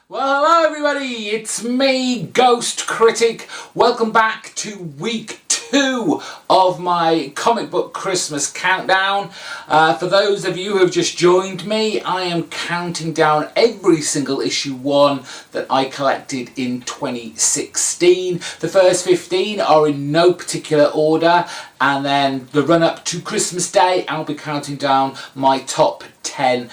Well, hello everybody, it's me, GhostCritic. Welcome back to week 2 of my comic book Christmas countdown. For those of you who have just joined me, I am counting down every single issue 1 that I collected in 2016. The first 15 are in no particular order, and then the run up to Christmas Day, I'll be counting down my top 10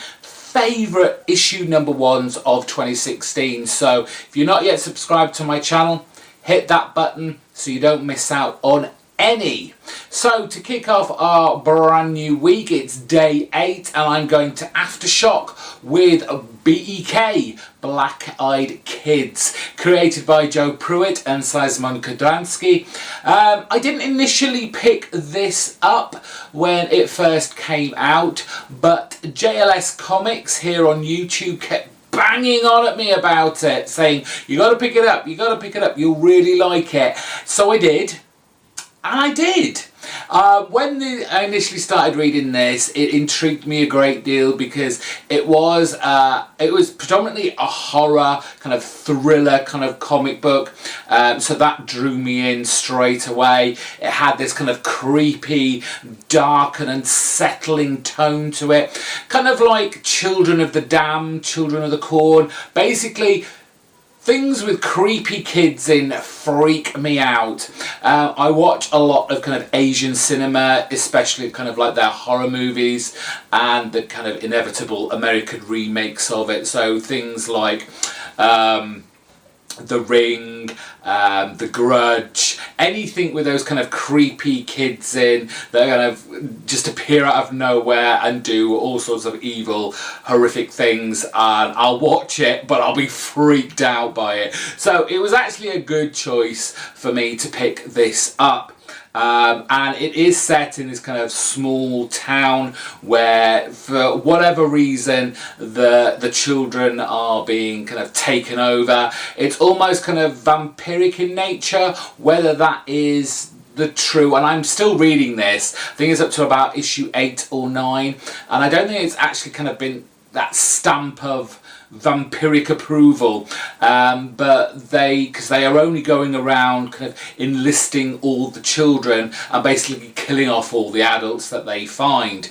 favourite issue number 1s of 2016. So if you're not yet subscribed to my channel, hit that button so you don't miss out on any. So to kick off our brand new week, it's day 8 and I'm going to Aftershock with BEK, Black Eyed Kids, created by Joe Pruitt and Szymon Kudranski. I didn't initially pick this up when it first came out, but JLS Comics here on YouTube kept banging on at me about it, saying, you got to pick it up, you got to pick it up, you'll really like it. So I did. And I did. When I initially started reading this, it intrigued me a great deal because it was predominantly a horror, kind of thriller kind of comic book. So that drew me in straight away. It had this kind of creepy, dark and unsettling tone to it. Kind of like Children of the Damned, Children of the Corn. Basically, things with creepy kids in freak me out. I watch a lot of kind of Asian cinema, especially kind of like their horror movies and the kind of inevitable American remakes of it. So things like The Ring, The Grudge, anything with those kind of creepy kids in that kind of just appear out of nowhere and do all sorts of evil, horrific things, and I'll watch it, but I'll be freaked out by it. So it was actually a good choice for me to pick this up. And it is set in this kind of small town where, for whatever reason, the children are being kind of taken over. It's almost kind of vampiric in nature, whether that is the true, and I'm still reading this. I think it's up to about issue 8 or 9, and I don't think it's actually kind of been that stamp of vampiric approval, but because they are only going around kind of enlisting all the children and basically killing off all the adults that they find.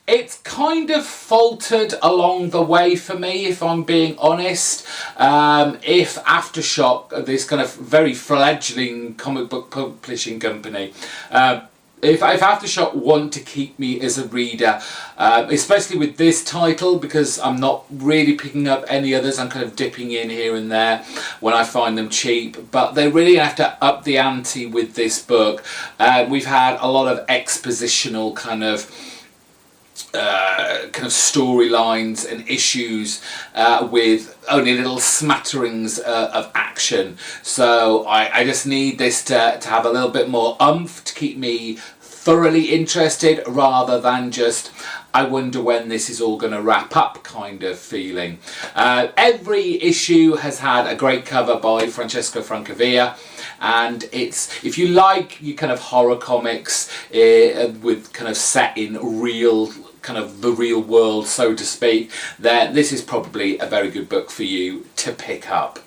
It's kind of faltered along the way for me, if I'm being honest. If Aftershock, this kind of very fledgling comic book publishing company, if Aftershock want to keep me as a reader, especially with this title, because I'm not really picking up any others, I'm kind of dipping in here and there when I find them cheap, but they really have to up the ante with this book. We've had a lot of expositional kind of storylines and issues with only little smatterings of action. So I just need this to have a little bit more oomph to keep me thoroughly interested, rather than just I wonder when this is all going to wrap up kind of feeling. Every issue has had a great cover by Francesco Francavilla, and it's, if you like your kind of horror comics with kind of set in real, kind of the real world, so to speak, then this is probably a very good book for you to pick up.